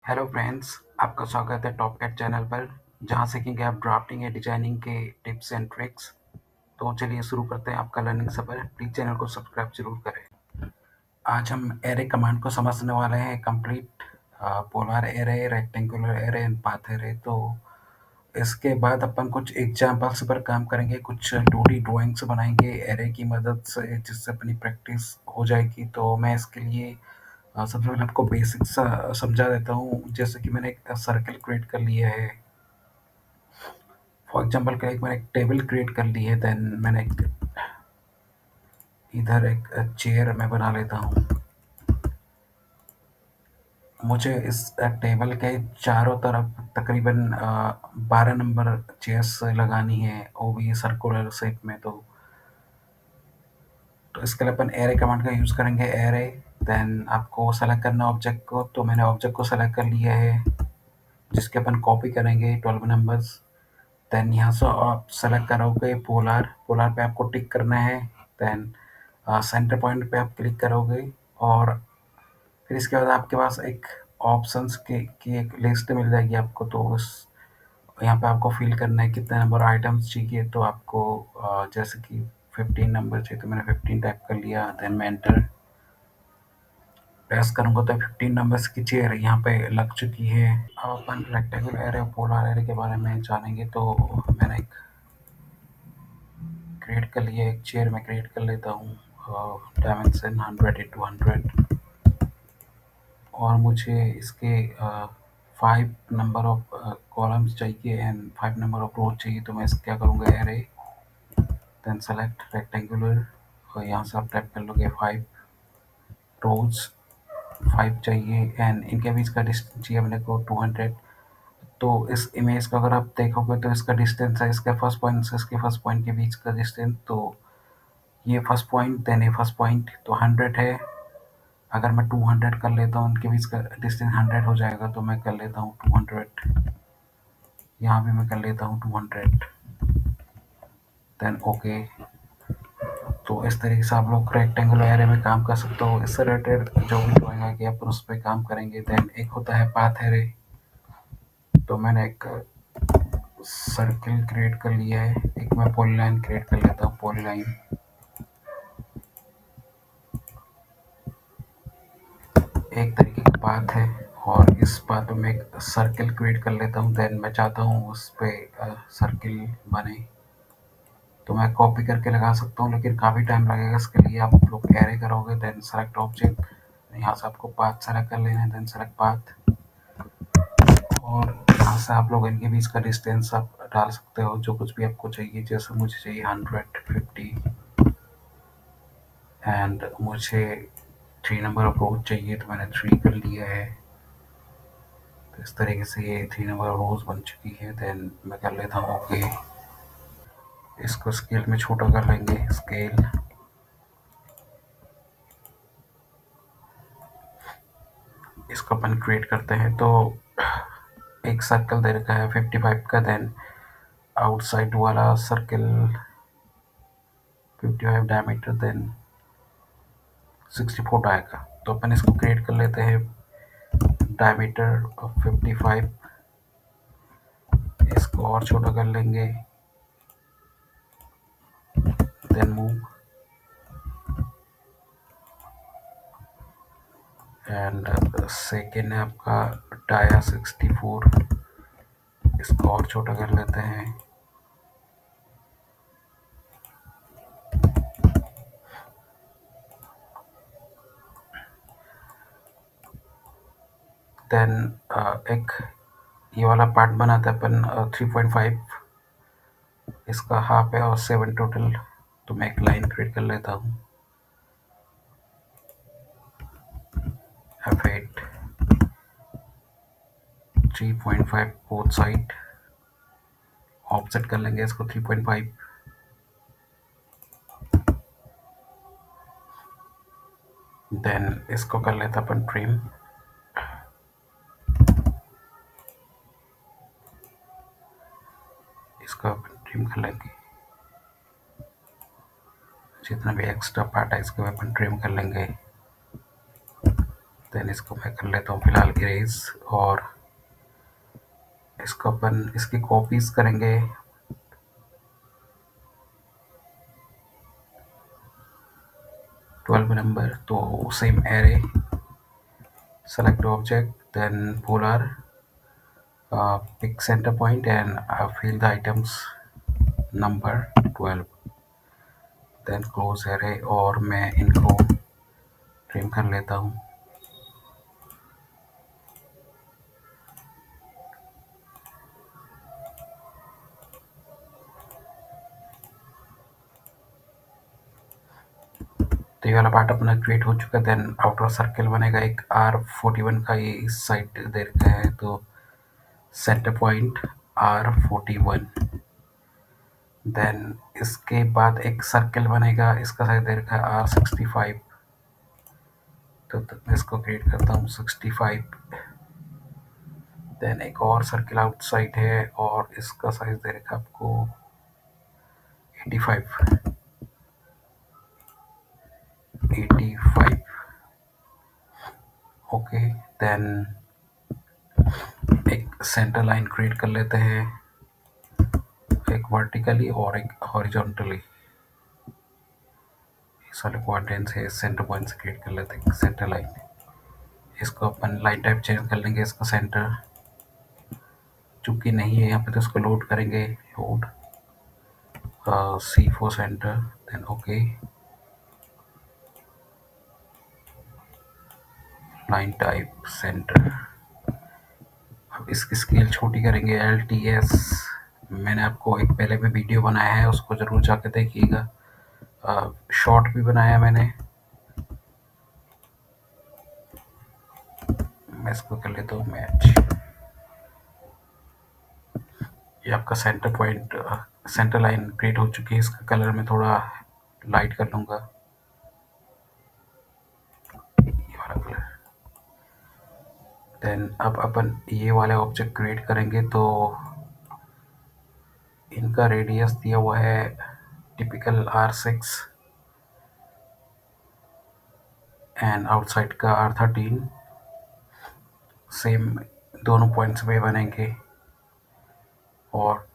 Hello friends, आपका स्वागत है टॉप कैट चैनल पर, जहां सीखेंगे आप ड्राफ्टिंग या डिजाइनिंग के टिप्स एंड ट्रिक्स। तो चलिए शुरू करते हैं आपका लर्निंग सफर। प्लीज चैनल को सब्सक्राइब जरूर करें। आज हम एरे कमांड को समझने वाले हैं। Complete polar array, rectangular array and path array. तो इसके बाद अपन कुछ एग्जाम्पल्स पर काम करेंगे, कुछ 2D ड्राइंग्स बनाएंगे एरे की मदद से, जिससे अपनी प्रैक्टिस हो जाएगी। तो मैं इसके लिए सबसे पहले आपको बेसिक्स समझा देता हूँ। जैसे कि मैंने एक सर्कल क्रिएट कर लिया है। फॉर एग्जांपल का एक मैंने एक टेबल क्रिएट कर ली है। देन मैंने इधर एक चेयर मैं बना लेता हूँ। मुझे इस टेबल के चारों तरफ तकरीबन 12 नंबर चेयर्स लगानी है, वो भी सर्कुलर शेप में। तो इसके लिए अपन एरे कमांड का यूज़ करेंगे। एरे, देन आपको सेलेक्ट करना ऑब्जेक्ट को। तो मैंने ऑब्जेक्ट को सेलेक्ट कर लिया है, जिसके अपन कॉपी करेंगे 12 नंबर्स। देन यहाँ से आप सेलेक्ट करोगे पोलर। पोलर पे आपको टिक करना है। देन सेंटर पॉइंट पे आप क्लिक करोगे, और फिर इसके बाद आपके पास एक ऑप्शंस की एक लिस्ट मिल जाएगी आपको। तो उस यहाँ पे आपको फिल करना है कितने नंबर आइटम्स चाहिए। तो आपको जैसे कि 15 नंबर चाहिए, तो मैंने 15 टाइप कर लिया। देन मैं एंटर प्रेस करूँगा तो 15 नंबर्स की चेयर यहाँ पे लग चुकी है। अब अपन रेक्टेंगुलर एरे और पोलर एरे के बारे में जानेंगे। तो मैंने एक क्रिएट कर लिया, एक चेयर में क्रिएट कर लेता हूँ। डायमेंशन 100 × 100, और मुझे इसके 5 नंबर ऑफ कॉलम्स चाहिए एंड 5 नंबर ऑफ रोज चाहिए। तो मैं इस क्या करूँगा, एरे, देन सेलेक्ट रेक्टेंगुलर, और यहाँ से आप टाइप कर लोगे 5 रोज। 5 चाहिए एंड इनके बीच का डिस्टेंस चाहिए अपने को 200। तो इस इमेज को अगर आप देखोगे तो इसका डिस्टेंस है, इसके फर्स्ट पॉइंट से इसके फर्स्ट पॉइंट के बीच का डिस्टेंस। तो ये फर्स्ट पॉइंट, देन ये फर्स्ट पॉइंट, तो 100 है। अगर मैं 200 कर लेता हूँ, उनके बीच का डिस्टेंस 100 हो जाएगा। तो मैं कर लेता हूँ 200। यहाँ भी मैं कर लेता हूँ 200, देन ओके। तो इस तरीके से आप लोग रेक्टेंगुलर एरे में काम कर सकते हो। इससे रिलेटेड जो भी ड्राइंग आएगी अपन उस पर काम करेंगे। देन एक होता है पाथ एरे। तो मैंने एक सर्किल क्रिएट कर लिया है। एक मैं पॉलीलाइन क्रिएट कर लेता हूँ, पॉलीलाइन। एक तरीके का पाथ है, और इस पाथ में एक सर्किल क्रिएट कर लेता हूँ। देन मैं चाहता हूँ उस पे सर्किल बने, तो मैं कॉपी करके लगा सकता हूँ, लेकिन काफ़ी टाइम लगेगा। इसके लिए आप लोग एरे करोगे, देन सेलेक्ट ऑब्जेक्ट, यहाँ से आपको पाथ सेलेक्ट कर लेना है। देन सेलेक्ट पाथ, और यहाँ से आप लोग इनके बीच का डिस्टेंस आप डाल सकते हो, जो कुछ भी आपको चाहिए। जैसे मुझे चाहिए 150, एंड मुझे 3 नंबर ऑफ रोज चाहिए, तो मैंने 3 कर लिया है। तो इस तरीके से ये 3 नंबर रोज बन चुकी है। देन मैं कर लेता हूँ ओके। इसको स्केल में छोटा कर लेंगे, स्केल। इसको अपन क्रिएट करते हैं। तो एक सर्कल दे रखा है 55 का। देन आउटसाइड वाला सर्कल 55 डायमीटर, देन 64 आएगा। तो अपन इसको क्रिएट कर लेते हैं, डायमीटर 55। इसको और छोटा कर लेंगे, देन मूव, एंड सेकेंड है आपका डाया 64। इसको और छोटा कर लेते हैं। देन एक ये वाला पार्ट बनाते हैं अपन 3.5, इसका हाफ है और 7 टोटल। तो मैं एक लाइन क्रिएट कर लेता हूँ, F8, 3.5 बोथ साइड। ऑफसेट कर लेंगे इसको 3.5। देन इसको कर लेते अपन ट्रिम। इसको अपन ट्रिम कर लेंगे, जितना भी एक्स्ट्रा पार्ट है इसको अपन ट्रिम कर लेंगे। देन इसको मैं कर लेता हूँ फिलहाल इरेज, और इसको अपन इसकी कॉपीज करेंगे। 12 नंबर, तो same array, select object, then polar, pick center point and fill the items number 12, then close array, और मैं इनको ट्रिम कर लेता हूँ। तो ये वाला पार्ट अपना क्रिएट हो चुका है। देन आउटर सर्कल बनेगा एक R41 का, ये इस साइड दे रखा है, तो सेंटर पॉइंट R41। देन इसके बाद एक सर्कल बनेगा, इसका साइज दे रखा है R65, तो इसको क्रिएट करता हूँ 65। देन एक और सर्कल आउटसाइड है और इसका साइज दे रखा है आपको 85। ओके, देन एक सेंटर लाइन क्रिएट कर लेते हैं, एक वर्टिकली और एक हॉरिजॉन्टली। इस वाले क्वाड्रेंट से सेंटर पॉइंट से क्रिएट कर लेते हैं सेंटर लाइन। इसको अपन लाइन टाइप चेंज कर लेंगे, इसका सेंटर चूंकि नहीं है यहाँ पे, तो इसको लोड करेंगे, load C4 centre, then okay, line type centre. अब इसकी स्केल छोटी करेंगे, LTS। मैंने आपको एक पहले भी वीडियो बनाया है, उसको ज़रूर जाके देखिएगा, शॉर्ट भी बनाया मैंने। मैं इसको कर लेता हूँ मैच। ये आपका centre point, centre line create हो चुकी है। इसका कलर मैं थोड़ा लाइट कर लूँगा, ये वाला कलर। देन अब अपन ये वाले ऑब्जेक्ट क्रिएट करेंगे, तो इनका रेडियस दिया हुआ है टिपिकल R6 एंड आउटसाइड का R13। सेम दोनों पॉइंट्स पे बनेंगे, और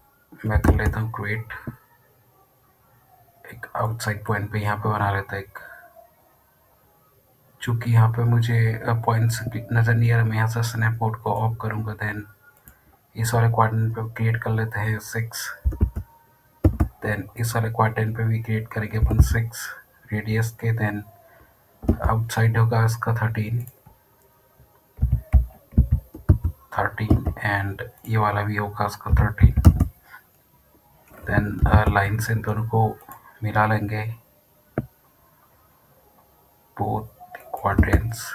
मैं कर लेता हूँ क्रिएट, एक आउटसाइड पॉइंट पे यहाँ पे बना लेता है एक। चूँकि यहाँ पे मुझे पॉइंट्स नज़र नहीं आ रहा, मैं यहाँ से स्नैप मोड को ऑफ करूँगा। देन इस वाले क्वाड्रेंट पे क्रिएट कर लेते हैं 6। देन इस वाले क्वाड्रेंट पे भी क्रिएट करेंगे अपन 6 रेडियस के। देन आउटसाइड होगा इसका 13 एंड ये वाला भी होगा इसका 13। देन लाइन से इन दोनों को मिला लेंगे, बोथ क्वाड्रेंट्स।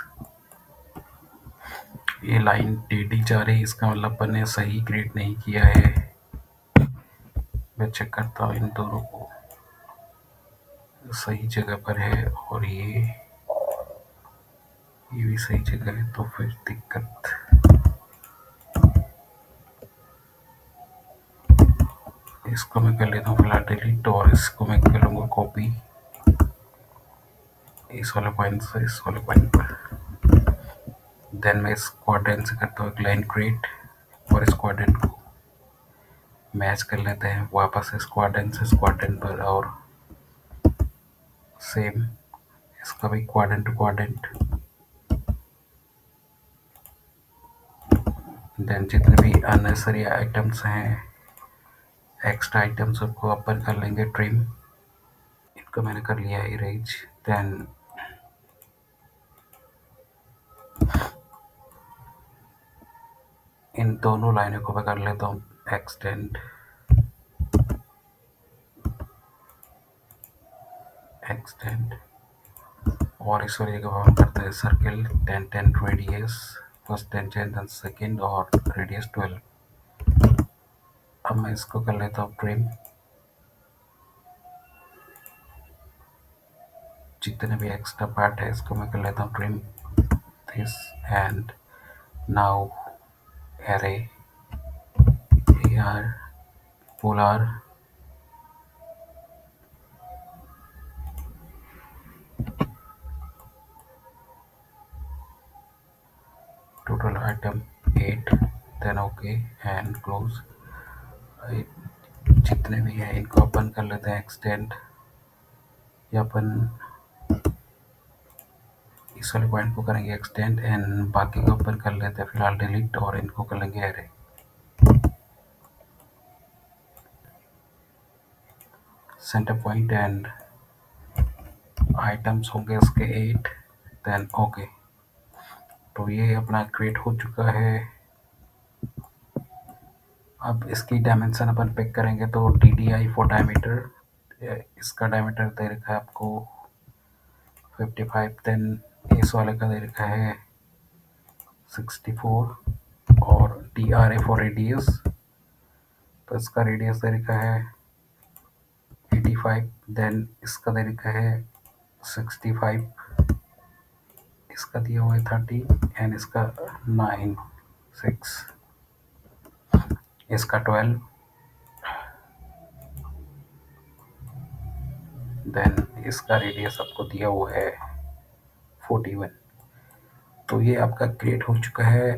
ये लाइन टेढ़ी जा रही है, इसका मतलब अपन ने सही क्रिएट नहीं किया है। मैं चेक करता हूँ इन दोनों को, सही जगह पर है, और ये भी सही जगह है, तो फिर दिक्कत। इसको मैं कर लेता हूँ फिलहाल डिलीट, और इसको मैं कर लूँगा कॉपी, इस वाले पॉइंट से इस वाले पॉइंट पर। देन मैं इस क्वाड्रेंट से करता हूँ एक लाइन क्रिएट, और इस क्वाड्रेंट को मैच कर लेते हैं वापस इस क्वाड्रेंट से इस क्वाड्रेंट पर, और सेम इसका भी क्वाड्रेंट टू क्वाड्रेंट। देन जितने भी अननेसेसरी आइटम्स हैं, एक्स्ट्रा आइटम्स, उनको अपन कर लेंगे ट्रिम। इनको मैंने कर लिया है इरेज। देन इन दोनों लाइनों को मैं कर लेता हूँ एक्सटेंड, और इस वाली जगह हम करते हैं circle 10 radius, first tangent then second, और रेडियस 12। अब मैं इसको कर लेता हूँ ट्रिम। जितने भी एक्स्ट्रा पार्ट है इसको मैं कर लेता हूँ trim, this and now array, AR, polar, item 8, then okay and close. जितने भी हैं इनको अपन कर लेते हैं एक्सटेंड, या अपन इस वाले पॉइंट को करेंगे एक्सटेंड एंड बाकी को अपन कर लेते हैं फिलहाल डिलीट और इनको कर लेंगे array. Centre point and items होंगे उसके 8, देन ओके। तो ये अपना क्रिएट हो चुका है। अब इसकी डायमेंशन अपन पिक करेंगे तो DDI फॉर डायमीटर, इसका डायमीटर दे रखा है आपको 55, देन इस वाले का दे रखा है 64 और DRA फॉर रेडियस, तो इसका रेडियस दे रखा है 85, देन इसका दे रखा है 65, इसका दिया हुआ है 30 एंड इसका 9, 6, इसका 12, देन इसका रेडियस आपको दिया हुआ है 41। तो ये आपका क्रिएट हो चुका है